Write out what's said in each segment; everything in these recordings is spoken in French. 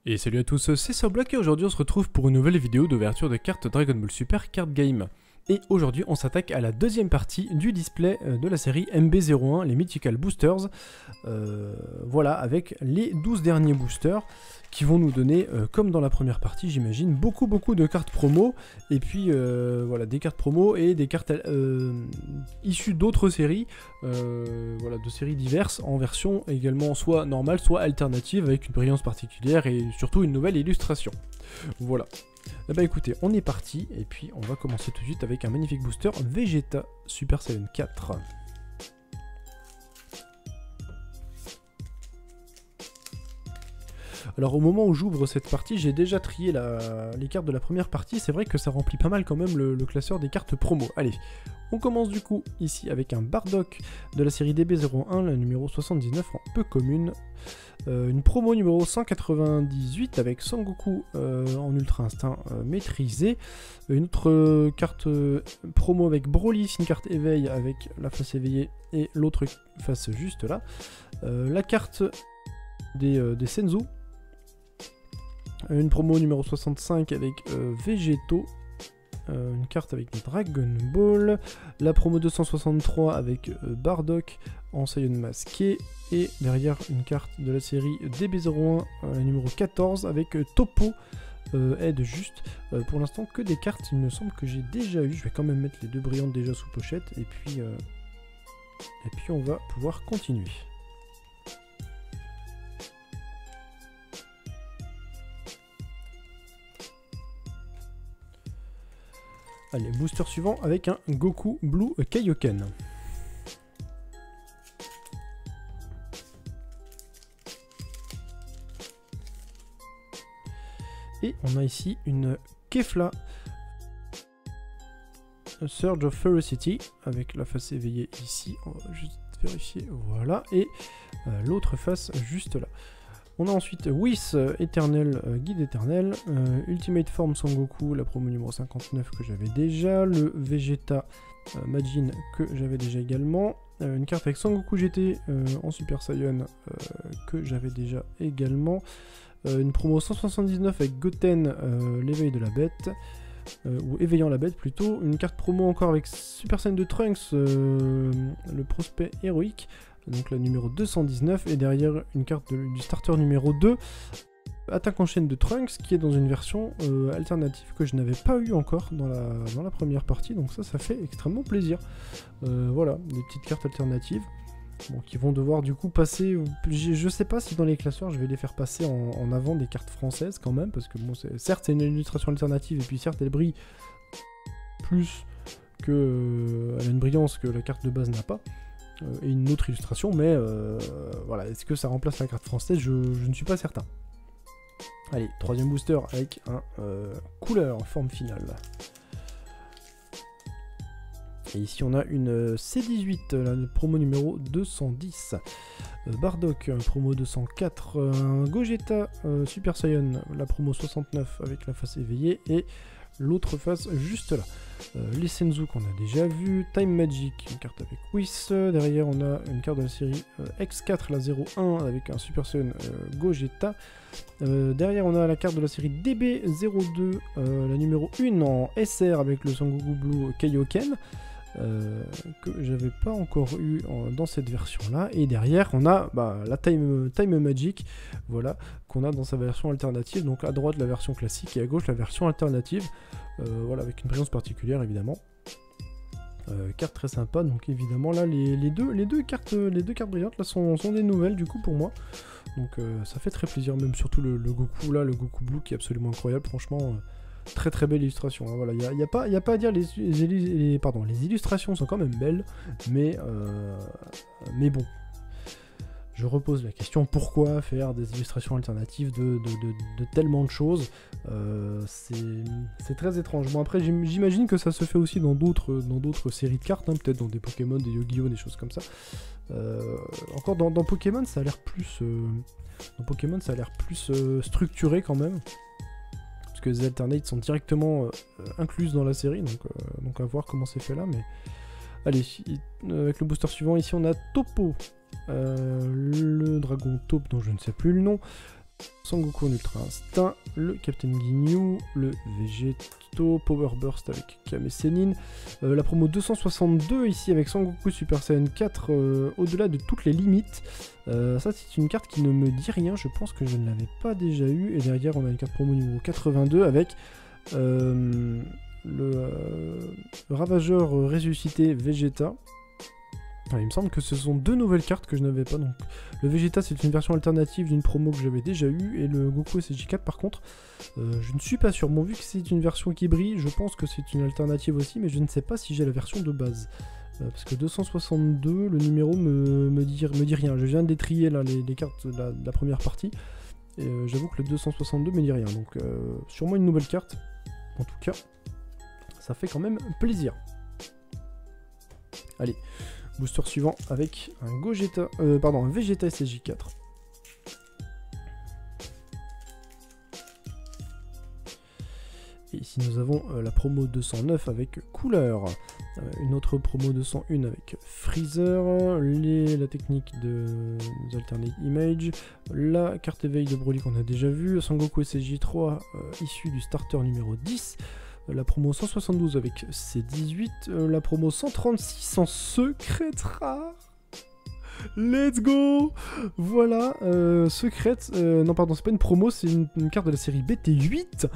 Et salut à tous, c'est Soblock et aujourd'hui on se retrouve pour une nouvelle vidéo d'ouverture de cartes Dragon Ball Super Card Game. Et aujourd'hui on s'attaque à la deuxième partie du display de la série MB01, les Mythical Boosters. Voilà, avec les 12 derniers boosters qui vont nous donner, comme dans la première partie j'imagine, beaucoup de cartes promo. Et puis voilà, des cartes promo et des cartes issues d'autres séries, voilà, de séries diverses, en version également soit normale, soit alternative, avec une brillance particulière et surtout une nouvelle illustration. Voilà. Eh bah écoutez, on est parti, et puis on va commencer tout de suite avec un magnifique booster Vegeta Super Saiyan 4. Alors au moment où j'ouvre cette partie, j'ai déjà trié les cartes de la première partie, c'est vrai que ça remplit pas mal quand même le classeur des cartes promo. Allez, on commence du coup ici avec un Bardock de la série DB01, la numéro 79 en peu commune. Une promo numéro 198 avec Sangoku en Ultra Instinct maîtrisé. Une autre carte promo avec Broly, c'est une carte éveil avec la face éveillée et l'autre face juste là. La carte des Senzu. Une promo numéro 65 avec Végéto. Une carte avec Dragon Ball. La promo 263 avec Bardock en Saiyan masqué. Et derrière une carte de la série DB01, la numéro 14 avec Topo. Aide juste. Pour l'instant que des cartes, il me semble que j'ai déjà eu. Je vais quand même mettre les deux brillantes déjà sous pochette. Et puis on va pouvoir continuer. Allez, booster suivant avec un Goku Blue Kaioken. Et on a ici une Kefla Surge of Ferocity avec la face éveillée ici. On va juste vérifier, voilà. Et l'autre face juste là. On a ensuite Whis Eternal, Guide Éternel, Ultimate Form Sangoku, la promo numéro 59 que j'avais déjà, le Vegeta Majin que j'avais déjà également, une carte avec Sangoku GT en Super Saiyan que j'avais déjà également, une promo 179 avec Goten, l'éveil de la bête, ou éveillant la bête plutôt, une carte promo encore avec Super Saiyan de Trunks, le prospect héroïque, donc la numéro 219, et derrière une carte du starter numéro 2, attaque en chaîne de Trunks, qui est dans une version alternative que je n'avais pas eu encore dans la première partie, donc ça fait extrêmement plaisir. Voilà, des petites cartes alternatives, bon, qui vont devoir du coup passer, je sais pas si dans les classeurs je vais les faire passer en avant des cartes françaises quand même, parce que bon, certes c'est une illustration alternative, et puis certes elle brille plus que, elle a une brillance que la carte de base n'a pas, et une autre illustration, mais voilà, est-ce que ça remplace la carte française? Je ne suis pas certain. Allez, troisième booster avec un couleur en forme finale. Et ici on a une C18, la promo numéro 210. Bardock, promo 204. Un Gogeta Super Saiyan, la promo 69 avec la face éveillée. Et l'autre face juste là. Les Senzu qu'on a déjà vu, Time Magic, une carte avec Whis, derrière on a une carte de la série X4, la 01 avec un Super Saiyan Gogeta, derrière on a la carte de la série DB02, la numéro 1 en SR avec le Sangoku Blue Kaioken, que j'avais pas encore eu dans cette version là, et derrière on a la Time Magic, voilà, qu'on a dans sa version alternative, donc à droite la version classique et à gauche la version alternative, voilà, avec une brillance particulière évidemment. Carte très sympa, donc évidemment là les deux cartes brillantes là sont des nouvelles du coup pour moi, donc ça fait très plaisir, même surtout le Goku là, le Goku Blue qui est absolument incroyable, franchement. Très belle illustration, hein, voilà, il n'y a pas à dire, les illustrations sont quand même belles, mais bon, je repose la question, pourquoi faire des illustrations alternatives de tellement de choses? C'est très étrange. Bon, après j'imagine que ça se fait aussi dans d'autres séries de cartes, hein, peut-être dans des Pokémon, des Yu-Gi-Oh, des choses comme ça. Encore dans Pokémon ça a l'air plus structuré quand même, que les alternates sont directement incluses dans la série, donc à voir comment c'est fait là, mais allez, avec le booster suivant, ici on a Topo, le dragon taupe dont je ne sais plus le nom, Sangoku en Ultra Instinct, le Captain Ginyu, le Végéto, Power Burst avec Kame Sennin, la promo 262 ici avec Sangoku Super Saiyan 4 au-delà de toutes les limites. Ça c'est une carte qui ne me dit rien, je pense que je ne l'avais pas déjà eu. Et derrière on a une carte promo numéro 82 avec le Ravageur ressuscité Vegeta. Alors, il me semble que ce sont deux nouvelles cartes que je n'avais pas. Donc, le Vegeta c'est une version alternative d'une promo que j'avais déjà eue, et le Goku SSJ4 par contre, je ne suis pas sûr. Bon, vu que c'est une version qui brille, je pense que c'est une alternative aussi, mais je ne sais pas si j'ai la version de base. Parce que 262, le numéro me dit rien. Je viens de détrier là, les cartes de la première partie, et j'avoue que le 262 me dit rien. Donc, sûrement une nouvelle carte. En tout cas, ça fait quand même plaisir. Allez. Booster suivant avec un Gogeta, un Vegeta SSJ4. Et ici nous avons la promo 209 avec couleur. Une autre promo 201 avec Freezer. La technique de Alternate Image. La carte éveil de Broly qu'on a déjà vu. Sangoku SSJ3 issu du starter numéro 10. La promo 172 avec C18, la promo 136 en secrète rare. Let's go. Voilà, secrète, non pardon, c'est pas une promo, c'est une carte de la série BT8.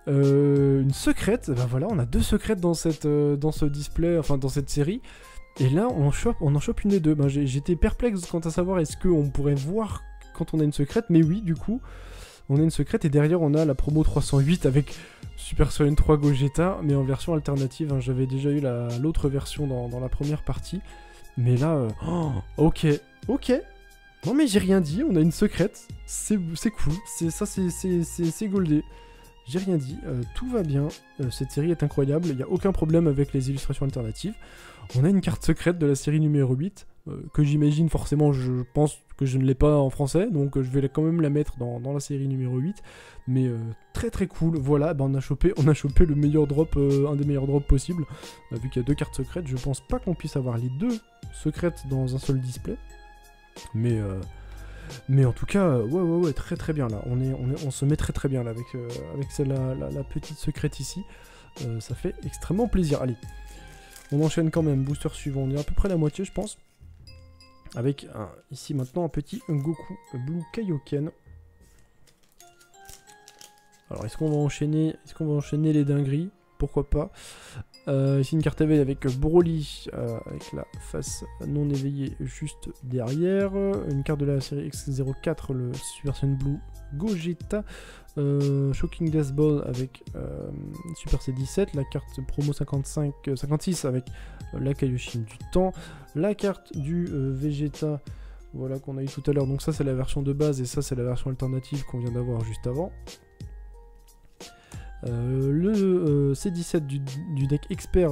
Une secrète, ben voilà, on a deux secrètes dans ce display, enfin dans cette série. Et là, on en chope une des deux. Ben, j'étais perplexe quant à savoir est-ce qu'on pourrait voir quand on a une secrète, mais oui, du coup, on a une secrète. Et derrière, on a la promo 308 avec Super Saiyan 3 Gogeta, mais en version alternative. Hein. J'avais déjà eu l'autre version dans la première partie. Mais là, ok. Non mais j'ai rien dit, on a une secrète. C'est cool, c'est goldé. J'ai rien dit, tout va bien. Cette série est incroyable, il n'y a aucun problème avec les illustrations alternatives. On a une carte secrète de la série numéro 8, que j'imagine forcément, je pense que je ne l'ai pas en français, donc je vais quand même la mettre dans la série numéro 8. Mais très très cool, voilà, bah on a chopé le meilleur drop, un des meilleurs drops possibles. Vu qu'il y a deux cartes secrètes, je pense pas qu'on puisse avoir les deux secrètes dans un seul display. Mais en tout cas, ouais, très très bien là. On se met très très bien là avec la petite secrète ici. Ça fait extrêmement plaisir. Allez, on enchaîne quand même. Booster suivant, on est à peu près la moitié, je pense. Avec ici maintenant un petit Goku Blue Kaioken. Alors, est-ce qu'on va enchaîner les dingueries? Pourquoi pas. Ici une carte éveil avec Broly, avec la face non éveillée juste derrière. Une carte de la série X04, le Super Saiyan Blue Gogeta. Shocking Death Ball avec Super C17. La carte promo 56 avec la Kaioshin du temps. La carte du Vegeta, voilà, qu'on a eu tout à l'heure. Donc ça c'est la version de base et ça c'est la version alternative qu'on vient d'avoir juste avant. Le C17 du deck Expert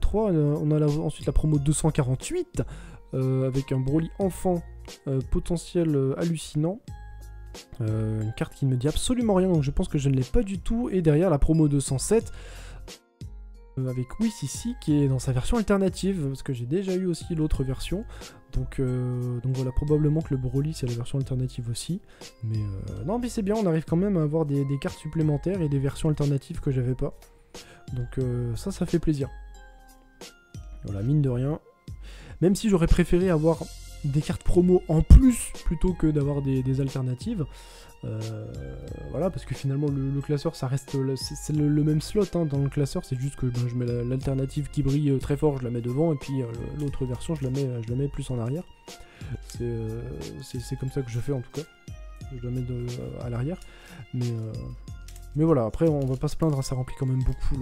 03, on a ensuite la promo 248 avec un Broly enfant potentiel hallucinant. Une carte qui ne me dit absolument rien, donc je pense que je ne l'ai pas du tout. Et derrière la promo 207 avec Whis ici qui est dans sa version alternative, parce que j'ai déjà eu aussi l'autre version. Donc voilà, probablement que le Broly c'est la version alternative aussi. Mais non, mais c'est bien, on arrive quand même à avoir des cartes supplémentaires et des versions alternatives que j'avais pas. Donc ça fait plaisir. Voilà, mine de rien. Même si j'aurais préféré avoir des cartes promo en plus plutôt que d'avoir des alternatives. Voilà, parce que finalement le classeur ça reste c'est le même slot hein, dans le classeur, c'est juste que je mets l'alternative qui brille très fort, je la mets devant, et puis l'autre version je la mets plus en arrière. C'est comme ça que je fais en tout cas, je la mets à l'arrière. Mais voilà, après on va pas se plaindre, hein, ça remplit quand même beaucoup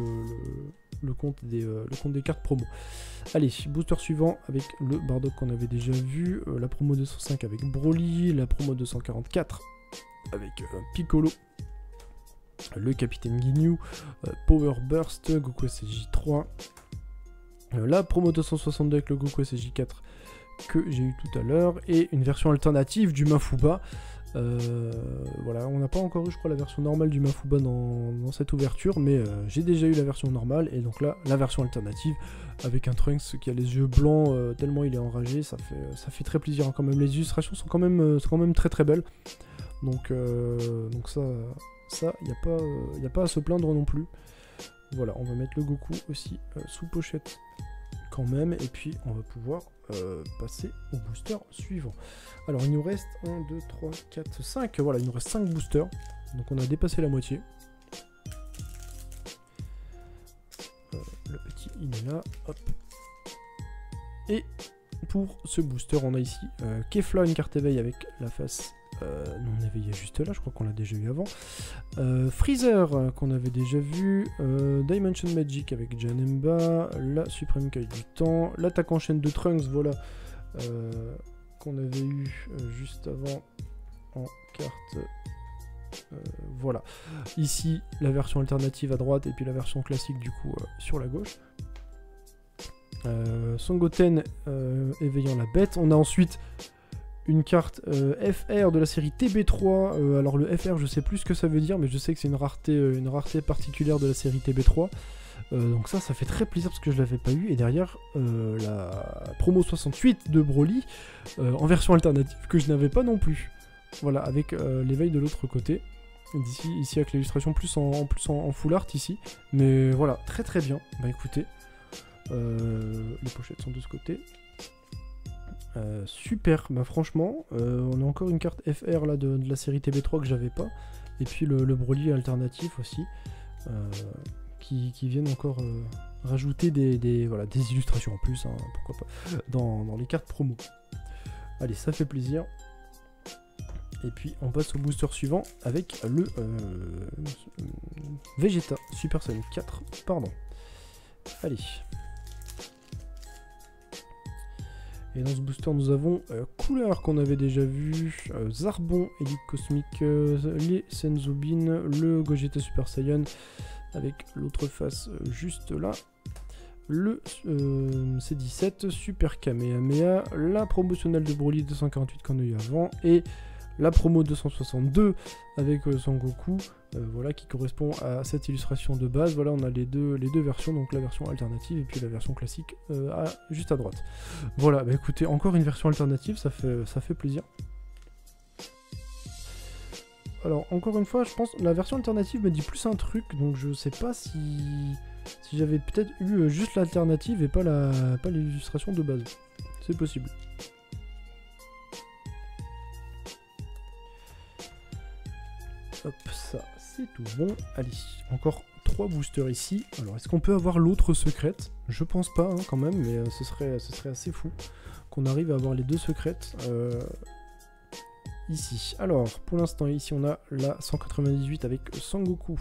le compte des cartes promo. Allez, booster suivant avec le Bardock qu'on avait déjà vu, la promo 205 avec Broly, la promo 244 avec Piccolo, le Capitaine Ginyu, Power Burst, Goku SSJ3, la promo 262 avec le Goku SSJ4 que j'ai eu tout à l'heure, et une version alternative du Mafuba. Voilà, on n'a pas encore eu je crois la version normale du Mafuba dans cette ouverture, mais j'ai déjà eu la version normale, et donc là la version alternative avec un Trunks qui a les yeux blancs tellement il est enragé, ça fait très plaisir hein, quand même. Les illustrations sont quand même très très belles. Donc ça, il n'y a pas à se plaindre non plus. Voilà, on va mettre le Goku aussi sous pochette quand même, et puis on va pouvoir passer au booster suivant. Alors il nous reste 1, 2, 3, 4, 5, voilà, il nous reste 5 boosters, donc on a dépassé la moitié. Le petit, il est là, hop. Et pour ce booster, on a ici Kefla, une carte éveil avec la face non éveillée juste là, je crois qu'on l'a déjà eu avant. Freezer, qu'on avait déjà vu. Dimension Magic avec Janemba. La Suprême Caille du Temps. L'attaque en chaîne de Trunks, voilà. Qu'on avait eu juste avant en carte. Voilà. Ici, la version alternative à droite et puis la version classique du coup sur la gauche. Son Goten éveillant la bête. On a ensuite une carte FR de la série TB3. Alors le FR, je sais plus ce que ça veut dire, mais je sais que c'est une rareté particulière de la série TB3. Donc ça fait très plaisir parce que je l'avais pas eu. Et derrière, la promo 68 de Broly en version alternative que je n'avais pas non plus. Voilà, avec l'éveil de l'autre côté. Ici avec l'illustration plus en full art ici. Mais voilà, très très bien. Bah écoutez, les pochettes sont de ce côté. Super, bah franchement, on a encore une carte FR là de la série TB3 que j'avais pas. Et puis le Broly alternatif aussi. Qui viennent encore rajouter des illustrations en plus, hein, pourquoi pas, dans les cartes promo. Allez, ça fait plaisir. Et puis on passe au booster suivant avec le Vegeta Super Saiyan 4, pardon. Allez. Et dans ce booster nous avons Couleur qu'on avait déjà vu, Zarbon, Elite Cosmique, les Senzobin, le Gogeta Super Saiyan avec l'autre face juste là, le C17, Super Kamehameha, la promotionnelle de Broly 248 qu'on a eu avant, et la promo 262 avec Son Goku, voilà, qui correspond à cette illustration de base. Voilà, on a les deux versions, donc la version alternative et puis la version classique juste à droite. Voilà, bah écoutez, encore une version alternative, ça fait plaisir. Alors, encore une fois, je pense la version alternative me dit plus un truc, donc je sais pas si j'avais peut-être eu juste l'alternative et pas l'illustration de base. C'est possible. Hop, ça, c'est tout bon. Allez, encore 3 boosters ici. Alors, est-ce qu'on peut avoir l'autre secrète? Je pense pas, hein, quand même, mais ce serait assez fou qu'on arrive à avoir les 2 secrètes. Ici. Alors, pour l'instant, ici, on a la 198 avec Sangoku.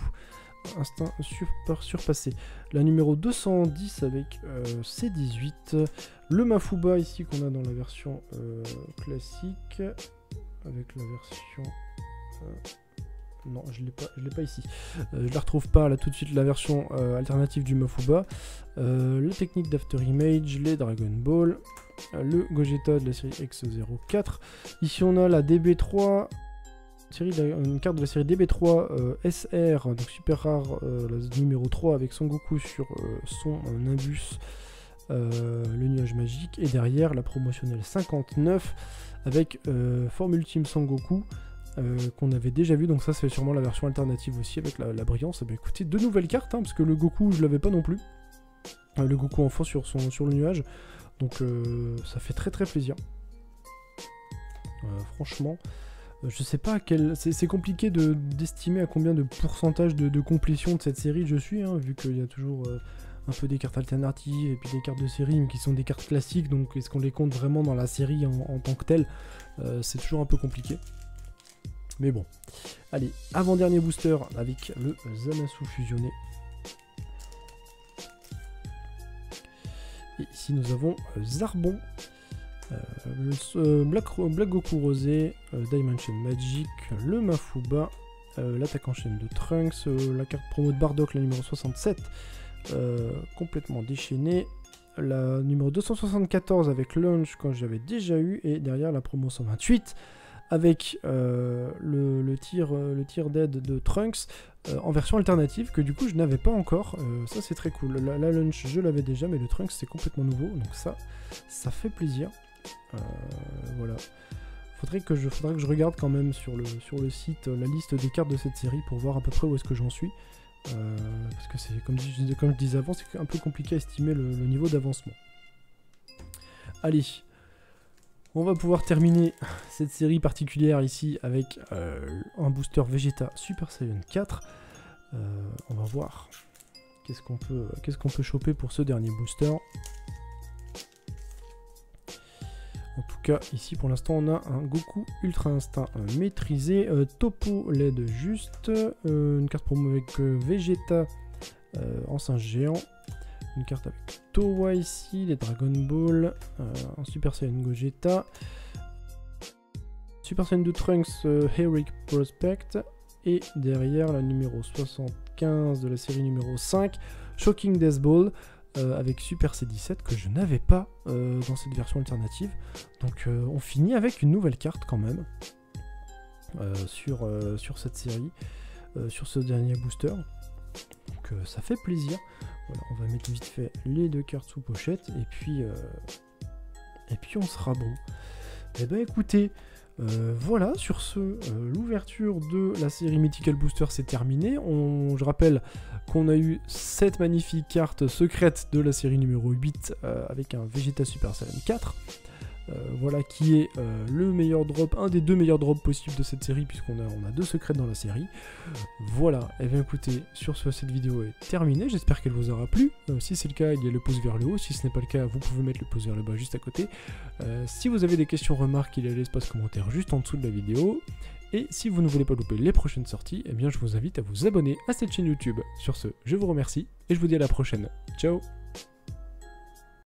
Instinct surpassé. La numéro 210 avec C18. Le Mafuba, ici, qu'on a dans la version classique. Avec la version... non, je l'ai pas ici. Je la retrouve pas, là, tout de suite, la version alternative du Mafuba. La technique d'After Image, les Dragon Ball... le Gogeta de la série X04. Ici on a la DB3, une carte de la série DB3 SR, donc super rare, la numéro 3 avec Son Goku sur son Nimbus, le nuage magique. Et derrière la promotionnelle 59 avec forme ultime Son Goku. Qu'on avait déjà vu, donc ça c'est sûrement la version alternative aussi avec la brillance. Bah écoutez, 2 nouvelles cartes, hein, parce que le Goku je l'avais pas non plus. Le Goku enfant sur le nuage. Donc ça fait très très plaisir. Franchement, je sais pas à quel... C'est compliqué d'estimer à combien de pourcentage de complétion de cette série je suis, hein, vu qu'il y a toujours un peu des cartes alternatives et puis des cartes de série, mais qui sont des cartes classiques, donc est-ce qu'on les compte vraiment dans la série en tant que telle? C'est toujours un peu compliqué. Mais bon. Allez, avant-dernier booster avec le Zamasu fusionné. Et ici nous avons Zarbon, Black Goku Rosé, Dimension Magic, le Mafuba, l'attaque en chaîne de Trunks, la carte promo de Bardock, la numéro 67, complètement déchaînée, la numéro 274 avec Launch quand j'avais déjà eu, et derrière la promo 128 avec le tir d'aide de Trunks en version alternative que du coup je n'avais pas encore. Ça c'est très cool. La Launch je l'avais déjà, mais le Trunks c'est complètement nouveau, donc ça fait plaisir. Voilà. faudrait que je regarde quand même sur le site la liste des cartes de cette série pour voir à peu près où est-ce que j'en suis. Parce que c'est comme je disais avant, c'est un peu compliqué à estimer le niveau d'avancement. Allez, on va pouvoir terminer cette série particulière ici avec un booster Vegeta Super Saiyan 4. On va voir qu'est-ce qu'on peut choper pour ce dernier booster. En tout cas, ici pour l'instant, on a un Goku Ultra Instinct maîtrisé, Topo LED juste, une carte promo avec Vegeta en singe géant, une carte avec Towa ici, les Dragon Ball, un Super Saiyan Gogeta, Super Saiyan 2 Trunks Heroic Prospect, et derrière la numéro 75 de la série numéro 5, Shocking Death Ball, avec Super C17 que je n'avais pas dans cette version alternative. Donc on finit avec une nouvelle carte quand même sur cette série, sur ce dernier booster. Donc ça fait plaisir. Voilà, on va mettre vite fait les 2 cartes sous pochette et puis on sera bon. Et ben écoutez, voilà, sur ce, l'ouverture de la série Mythical Booster c'est terminé. Je rappelle qu'on a eu cette magnifique carte secrète de la série numéro 8 avec un Vegeta Super Saiyan 4. Voilà, qui est le meilleur drop, un des 2 meilleurs drops possibles de cette série, puisqu'on a 2 secrètes dans la série. Voilà, et bien écoutez, sur ce, cette vidéo est terminée, j'espère qu'elle vous aura plu. Si c'est le cas, il y a le pouce vers le haut, si ce n'est pas le cas, vous pouvez mettre le pouce vers le bas juste à côté. Si vous avez des questions, remarques, il y a l'espace commentaire juste en dessous de la vidéo. Et si vous ne voulez pas louper les prochaines sorties, eh bien je vous invite à vous abonner à cette chaîne YouTube. Sur ce, je vous remercie, et je vous dis à la prochaine. Ciao!